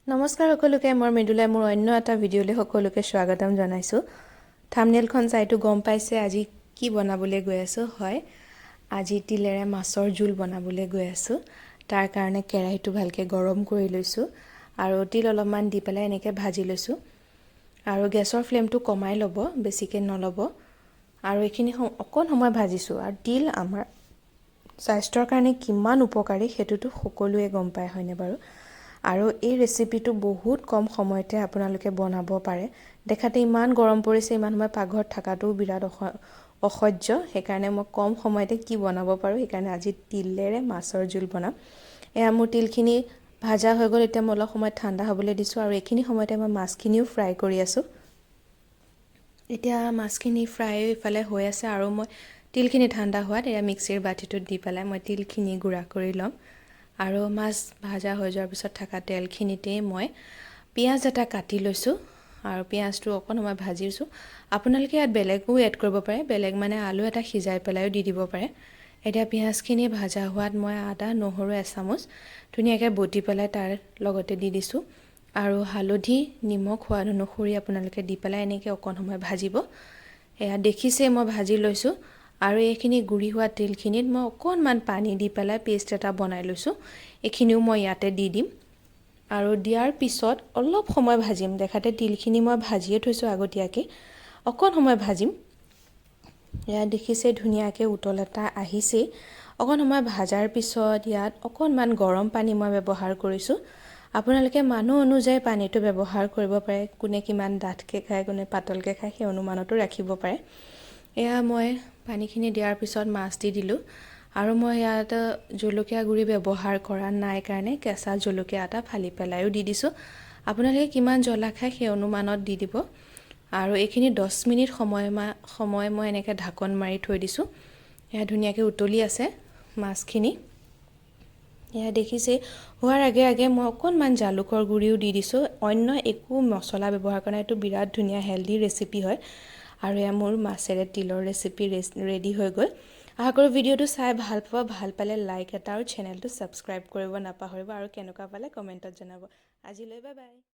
নমস্কাৰ সকলোকে মই মৃদুলাই মোৰ অন্য এটা ভিডিঅ'লৈ সকলোকে স্বাগতম জনাইছোঁ। থাম্বনেইলখন চাইতো গম পাইছে আজি কি বনাবলৈ গৈ আছোঁ। হয়, আজি তিলেৰে মাছৰ জোল বনাবলৈ গৈ আছোঁ। তাৰ কাৰণে কেৰাহীটো ভালকৈ গৰম কৰি লৈছোঁ আৰু তিল অলপমান দি পেলাই এনেকৈ ভাজি লৈছোঁ আৰু গেছৰ ফ্লেমটো কমাই ল'ব, বেছিকৈ নল'ব আৰু এইখিনি অকণ সময় ভাজিছোঁ। আৰু তিল আমাৰ স্বাস্থ্যৰ কাৰণে কিমান উপকাৰী সেইটোতো সকলোৱে গম পায়, হয়নে বাৰু? আৰু এই ৰেচিপিটো বহুত কম সময়তে আপোনালোকে বনাব পাৰে। দেখাতে ইমান গৰম পৰিছে, ইমান সময় পাকঘৰত থকাটোও বিৰাট অসহ্য। সেইকাৰণে মই কম সময়তে কি বনাব পাৰোঁ, সেইকাৰণে আজি তিলেৰে মাছৰ জোল বনাম। এয়া মোৰ তিলখিনি ভাজা হৈ গ'ল। এতিয়া মই অলপ সময় ঠাণ্ডা হ'বলৈ দিছোঁ আৰু এইখিনি সময়তে মই মাছখিনিও ফ্ৰাই কৰি আছোঁ। এতিয়া মাছখিনি ফ্ৰাই ইফালে হৈ আছে আৰু মই তিলখিনি ঠাণ্ডা হোৱাত এয়া মিক্সিৰ বাতিটোত দি পেলাই মই তিলখিনি গুড়া কৰি ল'ম। আৰু মাছ ভাজা হৈ যোৱাৰ পিছত থকা তেলখিনিতেই মই পিঁয়াজ এটা কাটি লৈছোঁ আৰু পিঁয়াজটো অকণ সময় ভাজিছোঁ। আপোনালোকে ইয়াত বেলেগো এড কৰিব পাৰে, বেলেগ মানে আলু এটা সিজাই পেলাইও দি দিব পাৰে। এতিয়া পিঁয়াজখিনি ভাজা হোৱাত মই আদা নহৰু এচামুচ ধুনীয়াকৈ বটি পেলাই তাৰ লগতে দি দিছোঁ আৰু হালধি নিমখ সোৱাদ অনুসৰি আপোনালোকে দি পেলাই এনেকৈ অকণ সময় ভাজিব। এয়া দেখিছে মই ভাজি লৈছোঁ আৰু এইখিনি গুড়ি হোৱা তিলখিনিত মই অকণমান পানী দি পেলাই পেষ্ট এটা বনাই লৈছোঁ। এইখিনিও মই ইয়াতে দি দিম আৰু দিয়াৰ পিছত অলপ সময় ভাজিম। দেখাতে তিলখিনি মই ভাজিয়ে থৈছোঁ আগতীয়াকৈ, অকণ সময় ভাজিম। ইয়াত দেখিছে ধুনীয়াকৈ উতল এটা আহিছেই। অকণ সময় ভাজাৰ পিছত ইয়াত অকণমান গৰম পানী মই ব্যৱহাৰ কৰিছোঁ। আপোনালোকে মানুহ অনুযায়ী পানীটো ব্যৱহাৰ কৰিব পাৰে, কোনে কিমান ডাঠকৈ খায় কোনে পাতলকৈ খায় সেই অনুমানতো ৰাখিব পাৰে। এয়া মই পানীখিনি দিয়াৰ পিছত মাছ দি দিলোঁ আৰু মই ইয়াত জলকীয়া গুড়ি ব্যৱহাৰ কৰা নাই কাৰণে কেঁচা জলকীয়া এটা ফালি পেলাইও দি দিছোঁ। আপোনালোকে কিমান জ্বলা খায় সেই অনুমানত দি দিব আৰু এইখিনি 10 মিনিট সময় মই এনেকৈ ঢাকন মাৰি থৈ দিছোঁ। এয়া ধুনীয়াকৈ উতলি আছে মাছখিনি। এয়া দেখিছে হোৱাৰ আগে আগে মই অকণমান জালুকৰ গুড়িও দি দিছোঁ। অন্য একো মছলা ব্যৱহাৰ কৰা নাই। এইটো বিৰাট ধুনীয়া হেল্ডি ৰেচিপি হয় আৰু এয়া মোৰ মাছেৰে তিলৰ ৰেচিপি ৰেডি হৈ গ'ল। আশা কৰোঁ ভিডিঅ'টো চাই ভাল পাব। ভাল পালে লাইক এটা আৰু চেনেলটো ছাবস্ক্ৰাইব কৰিব নাপাহৰিব আৰু কেনেকুৱা পালে কমেণ্টত জনাব। আজিলৈ বাই বাই।